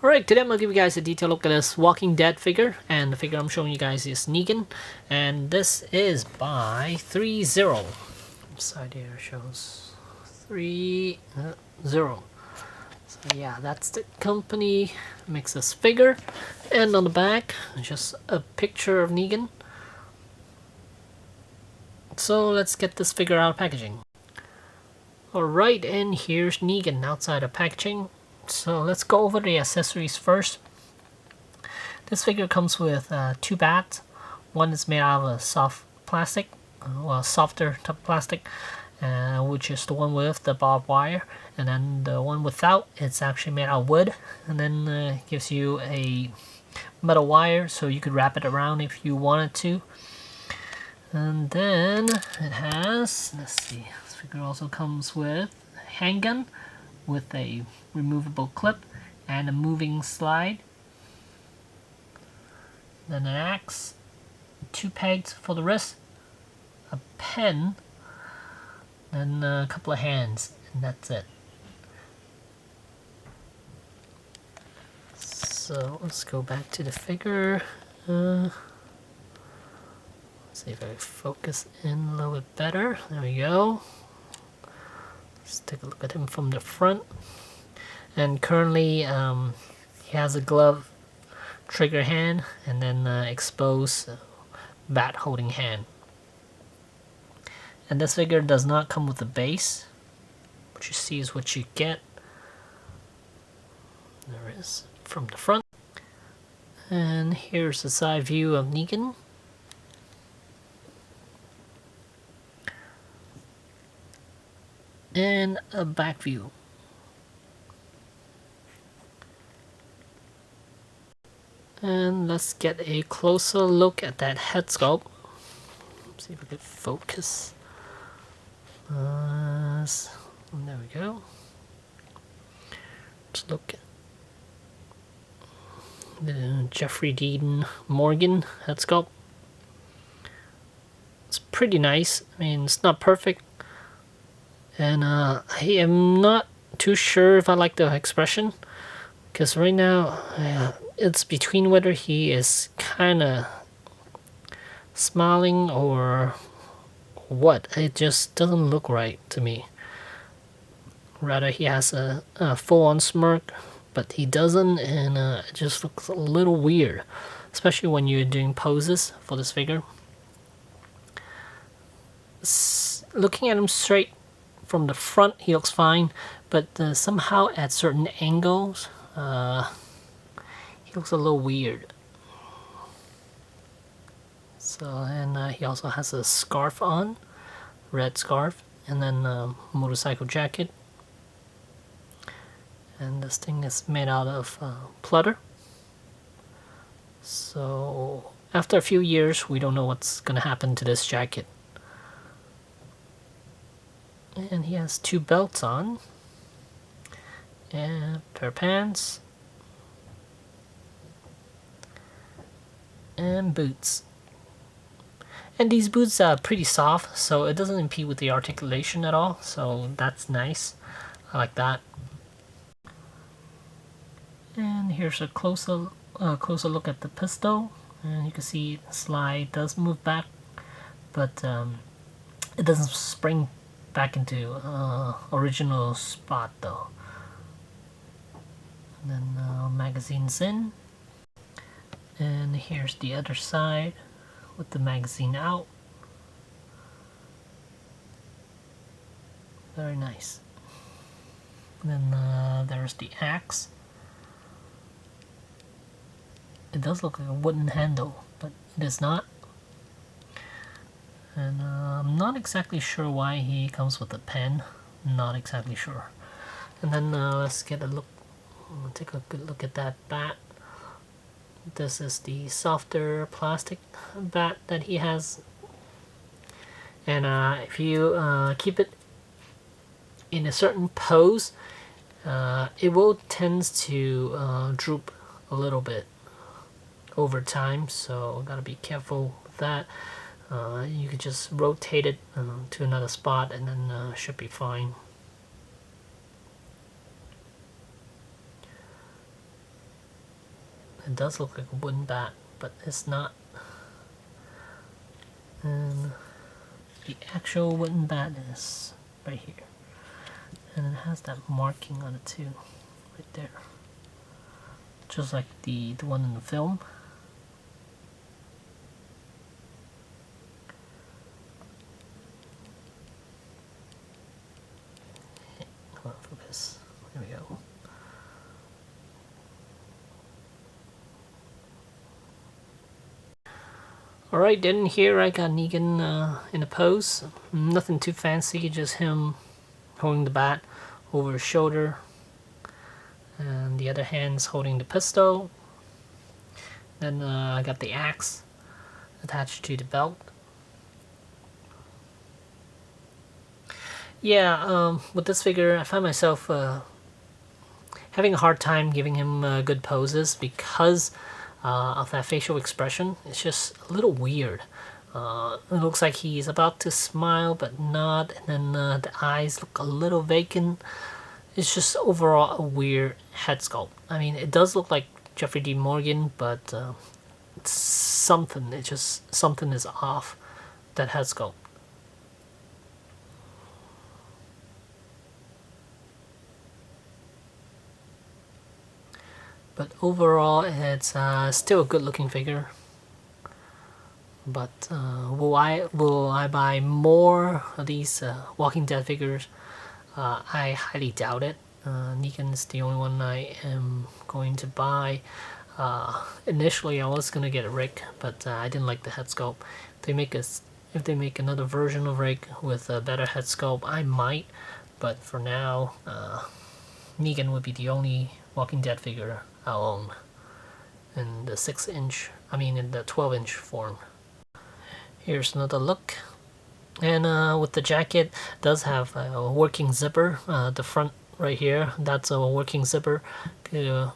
Alright, today I'm going to give you guys a detailed look at this Walking Dead figure, and the figure I'm showing you guys is Negan, and this is by Threezero. Side here shows Threezero. So yeah, that's the company that makes this figure, and on the back, just a picture of Negan. So let's get this figure out of packaging. Alright, and here's Negan outside of packaging. So let's go over the accessories first. This figure comes with two bats. One is made out of a soft plastic, well, softer type of plastic, which is the one with the barbed wire, and then the one without, it's actually made out of wood, and then it gives you a metal wire so you could wrap it around if you wanted to. And then it has, let's see, this figure also comes with a handgun with a removable clip and a moving slide. Then an axe, two pegs for the wrist, a pen, and a couple of hands, and that's it. So let's go back to the figure. Let's see if I focus in a little bit better. There we go. Let's take a look at him from the front. And currently he has a glove trigger hand and then exposed bat holding hand. And this figure does not come with a base. What you see is what you get. There is from the front. And here's a side view of Negan. And a back view. And let's get a closer look at that head sculpt. See if we can focus. There we go. Let's look at the Jeffrey Dean Morgan head sculpt. It's pretty nice. I mean, it's not perfect. And I am not too sure if I like the expression, because right now it's between whether he is kind of smiling or what. It just doesn't look right to me. Rather, he has a full-on smirk, but he doesn't, and it just looks a little weird, especially when you're doing poses for this figure. Looking at him straight from the front, he looks fine, but somehow at certain angles, he looks a little weird. So, and he also has a scarf on, red scarf, and then a motorcycle jacket. And this thing is made out of pleather. So, after a few years, we don't know what's gonna happen to this jacket. And he has two belts on, and a pair of pants, and boots. And these boots are pretty soft, so it doesn't impede with the articulation at all, so that's nice. I like that. And here's a closer look at the pistol, and you can see the slide does move back, but it doesn't spring back into original spot though. And then magazines in, and here's the other side with the magazine out. Very nice. And then there's the axe. It does look like a wooden handle, but it is not. And I'm not exactly sure why he comes with a pen. Not exactly sure. And then let's get a look. Take a good look at that bat. This is the softer plastic bat that he has. And if you keep it in a certain pose, it will tend to droop a little bit over time. So gotta be careful with that. You could just rotate it to another spot, and then should be fine. It does look like a wooden bat, but it's not. And the actual wooden bat is right here. And it has that marking on it too, right there. Just like the one in the film. Come on, focus. There we go. Alright, then here I got Negan in a pose. Nothing too fancy, just him holding the bat over his shoulder. And the other hand's holding the pistol. Then I got the axe attached to the belt. Yeah, with this figure, I find myself having a hard time giving him good poses because of that facial expression. It's just a little weird. It looks like he's about to smile, but not, and then the eyes look a little vacant. It's just overall a weird head sculpt. I mean, it does look like Jeffrey Dean Morgan, but it's something. It just something is off that head sculpt. But overall, it's still a good-looking figure. But will I buy more of these Walking Dead figures? I highly doubt it. Negan is the only one I am going to buy. Initially, I was gonna get Rick, but I didn't like the head sculpt. If they make another version of Rick with a better head sculpt, I might. But for now, Negan would be the only Walking Dead figure I'll own in the 6-inch. I mean, in the 12-inch form. Here's another look. And with the jacket, does have a working zipper. The front right here, that's a working zipper. You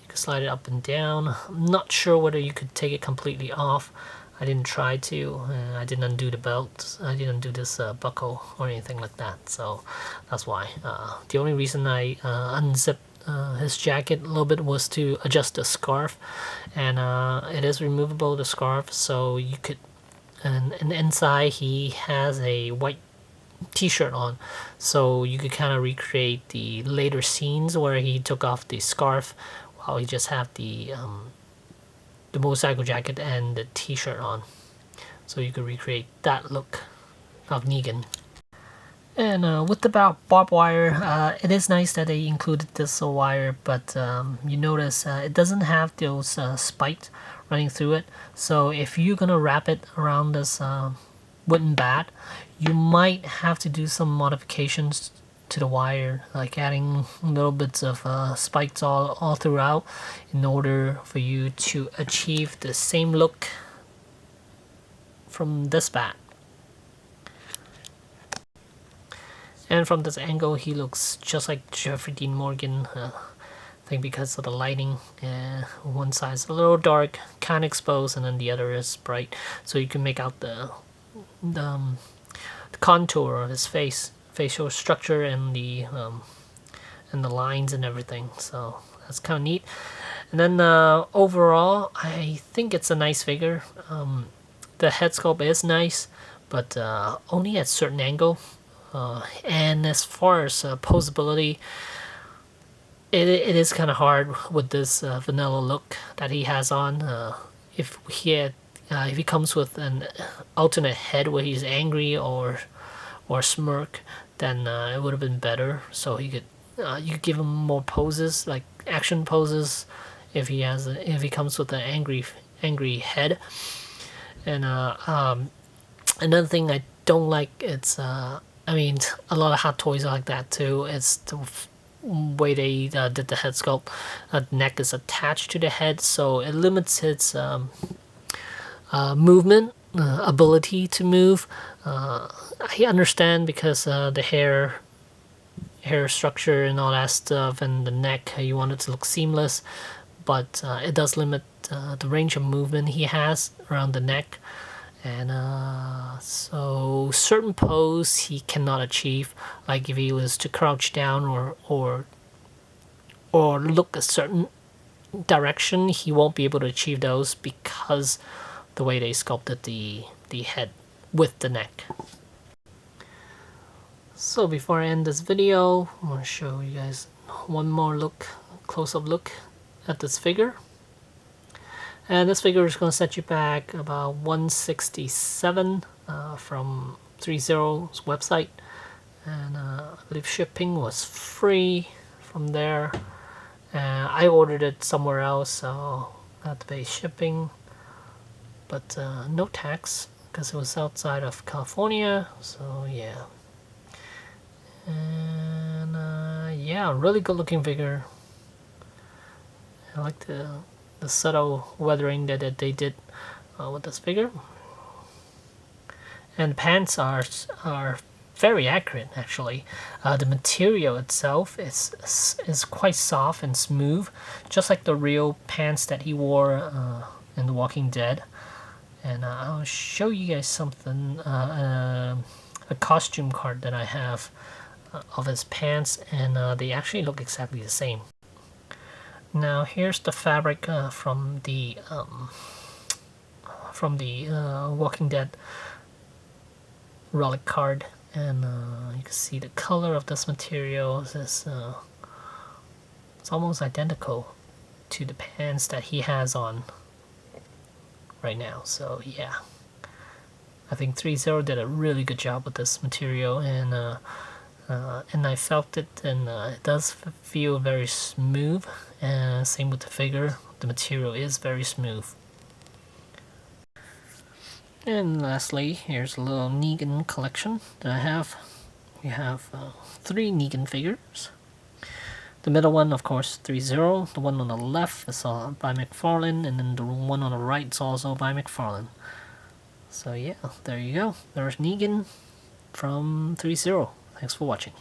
can slide it up and down. I'm not sure whether you could take it completely off. I didn't try to. I didn't undo the belt. I didn't undo this buckle or anything like that. So that's why. The only reason I unzipped his jacket a little bit was to adjust the scarf. And it is removable, the scarf, so you could. And inside he has a white t-shirt on, so you could kind of recreate the later scenes where he took off the scarf while he just had the motorcycle jacket and the t-shirt on. So you could recreate that look of Negan. And with the barbed wire, it is nice that they included this wire, but you notice it doesn't have those spikes running through it. So if you're gonna wrap it around this wooden bat, you might have to do some modifications to the wire, like adding little bits of spikes all throughout in order for you to achieve the same look from this bat. And from this angle, he looks just like Jeffrey Dean Morgan. I think because of the lighting. One side's a little dark, kind of exposed, and then the other is bright. So you can make out the contour of his face, facial structure, and the lines and everything. So that's kind of neat. And then overall, I think it's a nice figure. The head sculpt is nice, but only at certain angle. And as far as posability, it is kind of hard with this vanilla look that he has on. If he comes with an alternate head where he's angry or smirk, then it would have been better. So he could you could give him more poses, like action poses, if he comes with an angry head. And another thing I don't like, it's I mean, a lot of Hot Toys are like that too. It's the way they did the head sculpt. The neck is attached to the head, so it limits its movement, ability to move. I understand because the hair structure and all that stuff, and the neck, you want it to look seamless, but it does limit the range of movement he has around the neck. And so certain pose he cannot achieve, like if he was to crouch down or look a certain direction, he won't be able to achieve those because the way they sculpted the head with the neck. So before I end this video, I want to show you guys one more close-up look at this figure. And this figure is going to set you back about 167 from Threezero's website, and I believe shipping was free from there. I ordered it somewhere else, so I had to pay shipping, but no tax because it was outside of California. So yeah, and yeah, really good looking figure. I like the subtle weathering that they did with this figure, and the pants are very accurate actually. The material itself is quite soft and smooth, just like the real pants that he wore in The Walking Dead. And I'll show you guys something, a costume card that I have of his pants, and they actually look exactly the same. Now here's the fabric from the Walking Dead relic card, and you can see the color of this material is it's almost identical to the pants that he has on right now. So yeah, I think Threezero did a really good job with this material, and I felt it, and it does feel very smooth. And same with the figure, the material is very smooth. And lastly, here's a little Negan collection that I have. We have 3 Negan figures. The middle one, of course, Threezero. The one on the left is by McFarlane, and then the one on the right is also by McFarlane. So yeah, there you go. There's Negan from Threezero. Thanks for watching.